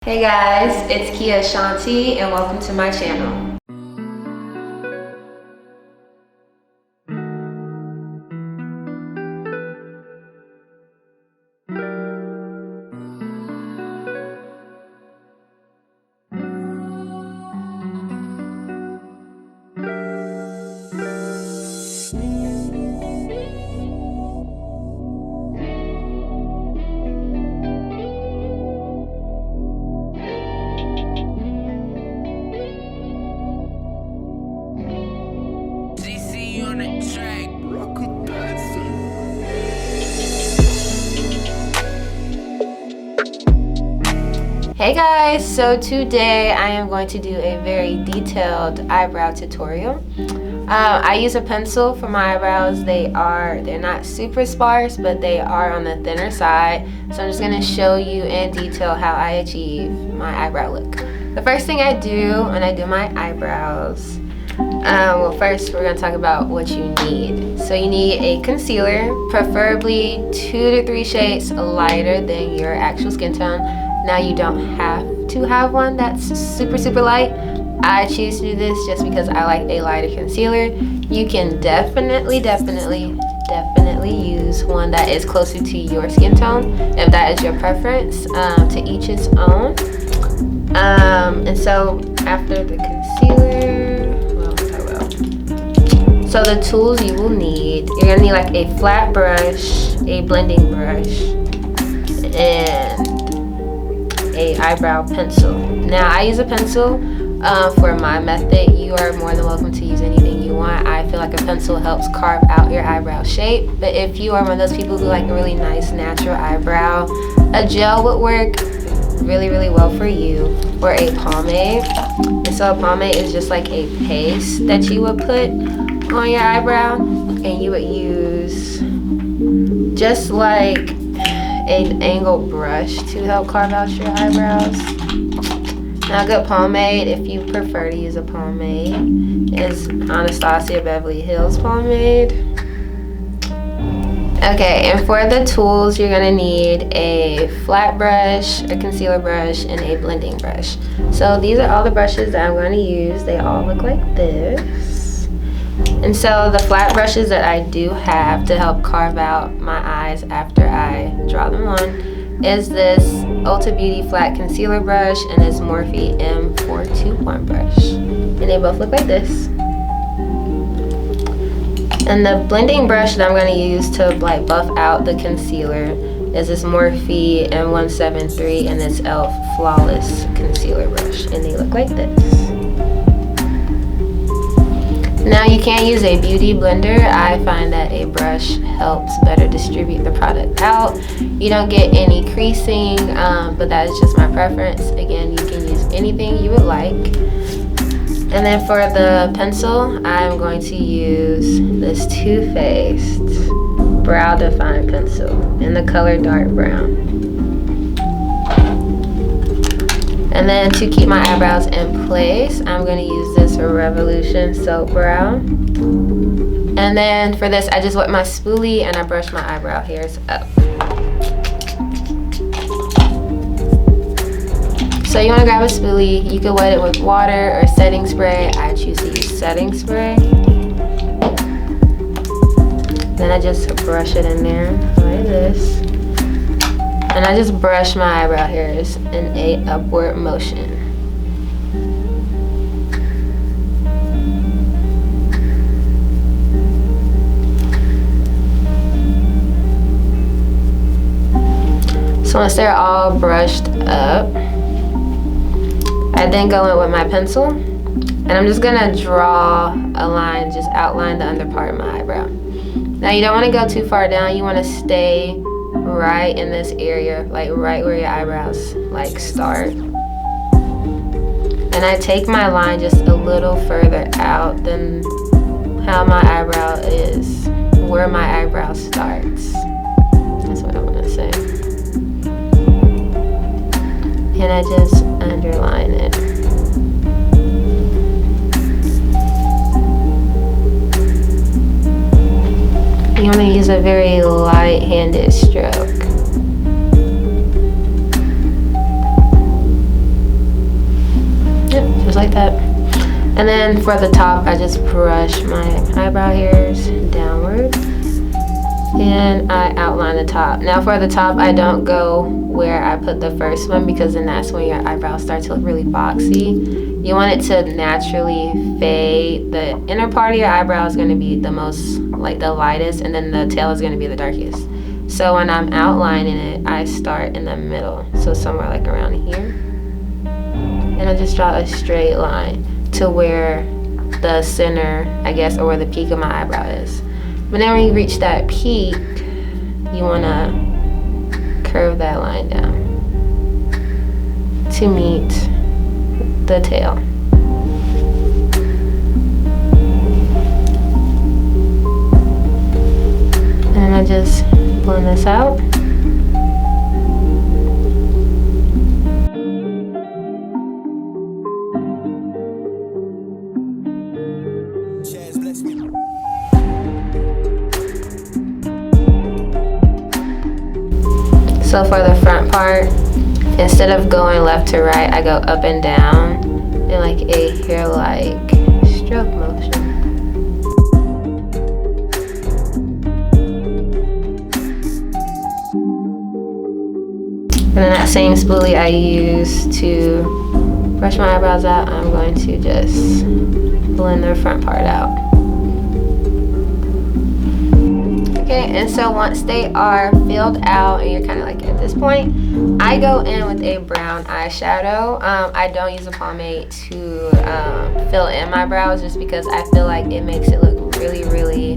Hey guys, it's Kia Shanti and welcome to my channel. Hey guys, so today I am going to do a very detailed eyebrow tutorial. I use a pencil for my eyebrows. They're not super sparse, but they are on the thinner side. So I'm just going to show you in detail how I achieve my eyebrow look. The first thing I do when I do my eyebrows, well, first we're going to talk about what you need. So you need a concealer, preferably 2 to 3 shades lighter than your actual skin tone. Now you don't have to have one that's super light. I choose to do this just because I like a lighter concealer. You can definitely use one that is closer to your skin tone if that is your preference. To each its own. And so after the concealer, so the tools you will need, you're gonna need like a flat brush, a blending brush, and a eyebrow pencil. Now I use a pencil for my method. You are more than welcome to use anything you want. I feel like a pencil helps carve out your eyebrow shape, but if you are one of those people who like a really nice natural eyebrow, a gel would work really well for you, or a pomade. And so a pomade is just like a paste that you would put on your eyebrow, and you would use just like an angled brush to help carve out your eyebrows. Now a good pomade, if you prefer to use a pomade, is Anastasia Beverly Hills pomade. Okay, and for the tools, you're gonna need a flat brush, a concealer brush, and a blending brush. So these are all the brushes that I'm going to use. They all look like this. And so the flat brushes that I do have to help carve out my eyes after I draw them on is this Ulta Beauty flat concealer brush and this Morphe M421 brush. And they both look like this. And the blending brush that I'm going to use to like buff out the concealer is this Morphe M173 and this e.l.f. Flawless concealer brush. And they look like this. Now you can use a beauty blender. I find that a brush helps better distribute the product out. You don't get any creasing, but that is just my preference. Again, you can use anything you would like. And then for the pencil, I'm going to use this Too Faced Brow Define Pencil in the color dark brown. And then to keep my eyebrows in place, I'm going to use this Revolution Soap Brow. And then for this, I just wet my spoolie and I brush my eyebrow hairs up. So you want to grab a spoolie. You can wet it with water or setting spray. I choose to use setting spray. Then I just brush it in there like this. And I just brush my eyebrow hairs in a upward motion. So once they're all brushed up, I then go in with my pencil, and I'm just gonna draw a line, just outline the under part of my eyebrow. Now you don't wanna go too far down, you wanna stay right in this area, like right where your eyebrows like start. And I take my line just a little further out than how my eyebrow is, where my eyebrow starts. That's what I want to say. And I just underline it. You want to use a very light-handed stroke. And then for the top, I just brush my eyebrow hairs downward and I outline the top. Now for the top, I don't go where I put the first one because then that's when your eyebrows start to look really boxy. You want it to naturally fade. The inner part of your eyebrow is going to be the most, like the lightest, and then the tail is going to be the darkest. So when I'm outlining it, I start in the middle, so somewhere like around here. And I just draw a straight line to where the center, I guess, or where the peak of my eyebrow is. But then when you reach that peak, you want to curve that line down to meet the tail. And I just blend this out. So for the front part, instead of going left to right, I go up and down in like a hair-like stroke motion. And then that same spoolie I use to brush my eyebrows out, I'm going to just blend the front part out. Okay, and so once they are filled out and you're kind of like at this point, I go in with a brown eyeshadow. I don't use a pomade to fill in my brows just because I feel like it makes it look really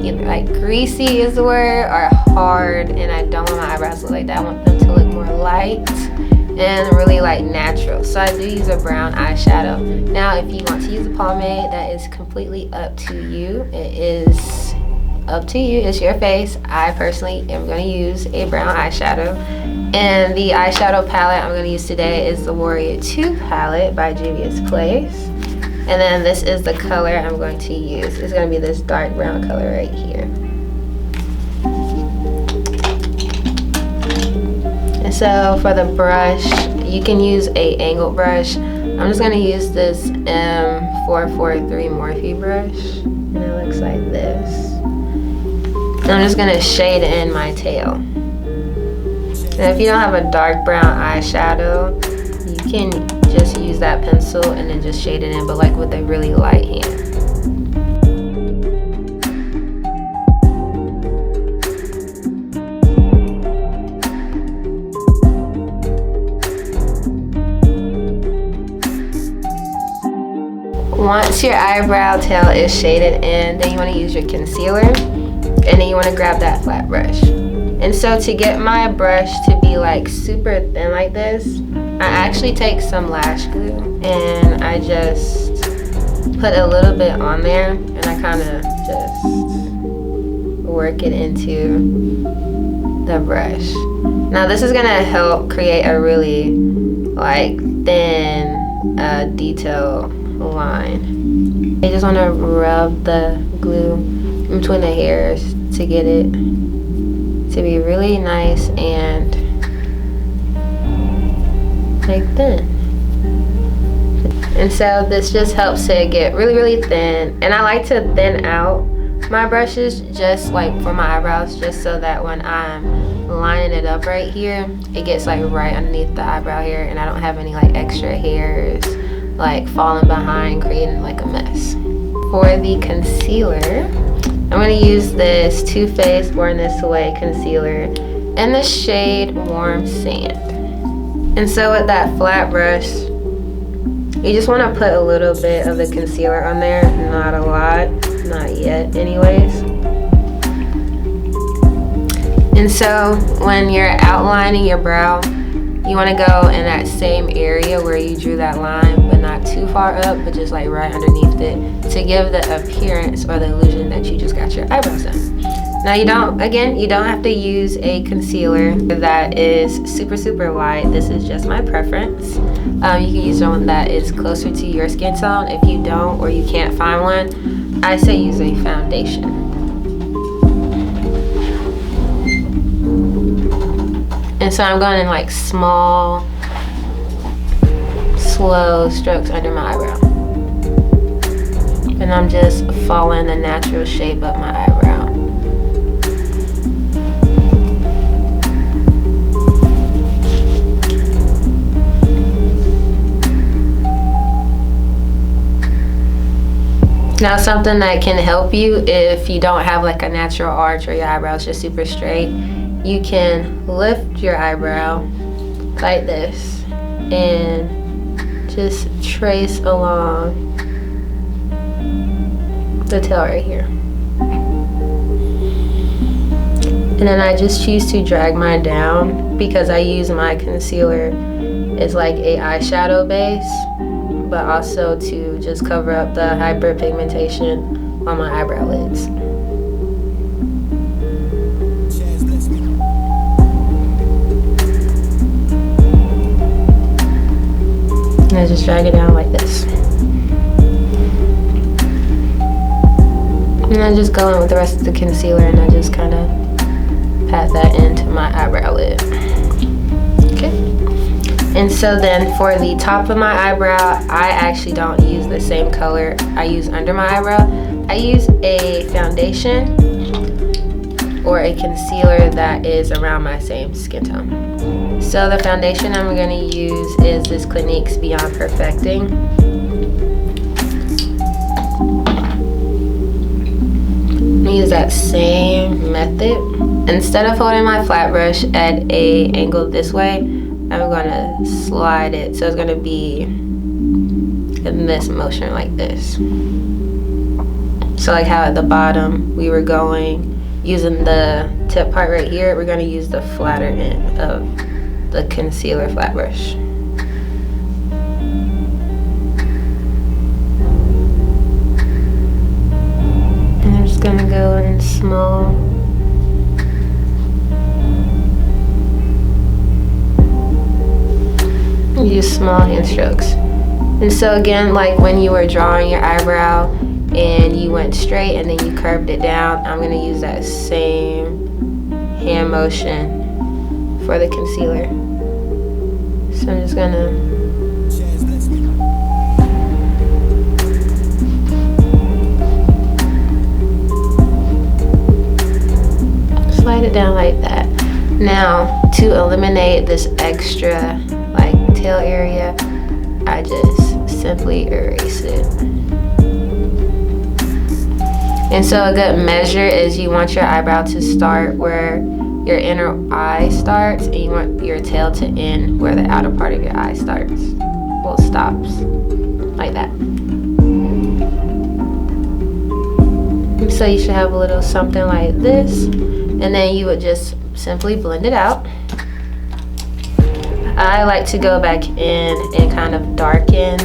either like greasy is the word or hard, and I don't want my eyebrows to look like that. I want them to look more light and really like natural. So I do use a brown eyeshadow. Now if you want to use a pomade, that is completely up to you. It is up to you, it's your face. I personally am going to use a brown eyeshadow, and the eyeshadow palette I'm going to use today is the Warrior 2 palette by Juvia's Place. And then this is the color I'm going to use. It's going to be this dark brown color right here. And so for the brush, you can use a angled brush. I'm just going to use this M443 Morphe brush, and it looks like this. And I'm just gonna shade in my tail. And if you don't have a dark brown eyeshadow, you can just use that pencil and then just shade it in, but like with a really light hand. Once your eyebrow tail is shaded in, then you want to use your concealer, and then you want to grab that flat brush. And so to get my brush to be like super thin like this, I actually take some lash glue and I just put a little bit on there, and I kind of just work it into the brush. Now this is gonna help create a really like thin detail line. You just want to rub the glue in between the hairs to get it to be really nice and like thin. And so this just helps it get really thin, and I like to thin out my brushes just like for my eyebrows, just so that when I'm lining it up right here, it gets like right underneath the eyebrow hair and I don't have any like extra hairs like falling behind creating like a mess. For the concealer, I'm going to use this Too Faced Born This Way concealer in the shade Warm Sand. And so with that flat brush, you just want to put a little bit of the concealer on there, not a lot, not yet anyways. And so when you're outlining your brow, you want to go in that same area where you drew that line, but not too far up, but just like right underneath it to give the appearance or the illusion that you just got your eyebrows done. Now you don't have to use a concealer that is super light. This is just my preference. You can use one that is closer to your skin tone. If you don't or you can't find one, I say use a foundation. And so I'm going in like small, slow strokes under my eyebrow. and I'm just following the natural shape of my eyebrow. Now, something that can help you if you don't have like a natural arch or your eyebrow is just super straight, you can lift your eyebrow like this and just trace along the tail right here. And then I just choose to drag mine down because I use my concealer as like a eyeshadow base, but also to just cover up the hyperpigmentation on my eyebrow lids. And I just drag it down like this. And I just go in with the rest of the concealer and I just kind of pat that into my eyebrow lid. Okay. And so then for the top of my eyebrow, I actually don't use the same color I use under my eyebrow. I use a foundation or a concealer that is around my same skin tone. So the foundation I'm going to use is this Clinique's Beyond Perfecting. I'm going to use that same method. Instead of holding my flat brush at an angle this way, I'm going to slide it. So it's going to be in this motion like this. So like how at the bottom we were going using the tip part right here, we're going to use the flatter end of the concealer flat brush. And I'm just going to go in small. Use small hand strokes. And so again, like when you were drawing your eyebrow and you went straight and then you curved it down, I'm going to use that same hand motion for the concealer. So I'm just going to slide it down like that. Now, to eliminate this extra like tail area, I just simply erase it. And so a good measure is you want your eyebrow to start where your inner eye starts, and you want your tail to end where the outer part of your eye starts. Well, stops. Like that. And so you should have a little something like this. And then you would just simply blend it out. I like to go back in and kind of darken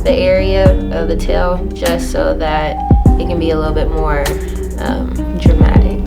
the area of the tail just so that it can be a little bit more dramatic.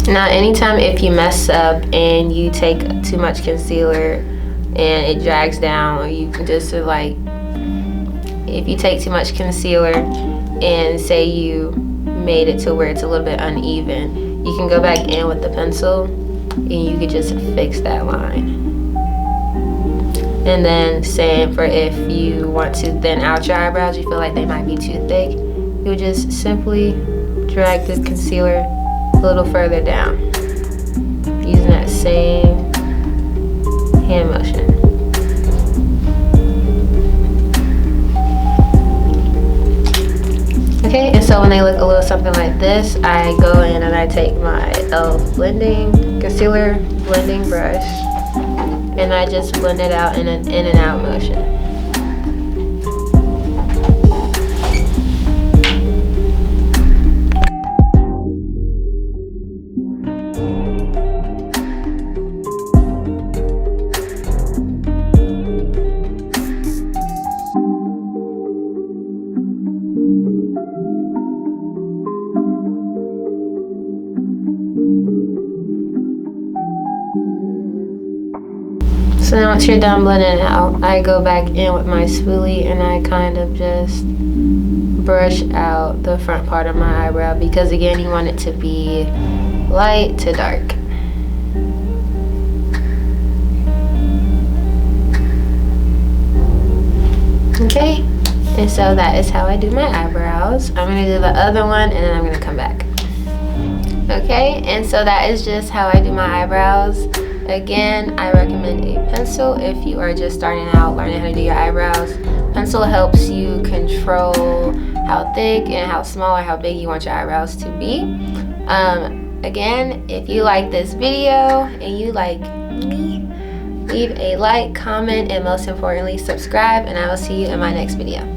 Now, anytime if you mess up and you take too much concealer and it drags down, or you can just like, if you take too much concealer and say you made it to where it's a little bit uneven, you can go back in with the pencil and you could just fix that line. And then same for if you want to thin out your eyebrows, you feel like they might be too thick, you would just simply drag the concealer a little further down using that same hand motion. Okay, and so when they look a little something like this, I go in and I take my e.l.f. concealer blending brush and I just blend it out in an in and out motion. So then once you're done blending it out, I go back in with my spoolie and I kind of just brush out the front part of my eyebrow, because again, you want it to be light to dark. Okay, and so that is how I do my eyebrows. I'm gonna do the other one and then I'm gonna come back. Okay, and so that is just how I do my eyebrows. Again, I recommend a pencil if you are just starting out learning how to do your eyebrows. Pencil helps you control how thick and how small or how big you want your eyebrows to be. Again, if you like this video and you like me, leave a like, comment, and most importantly, subscribe, and I will see you in my next video.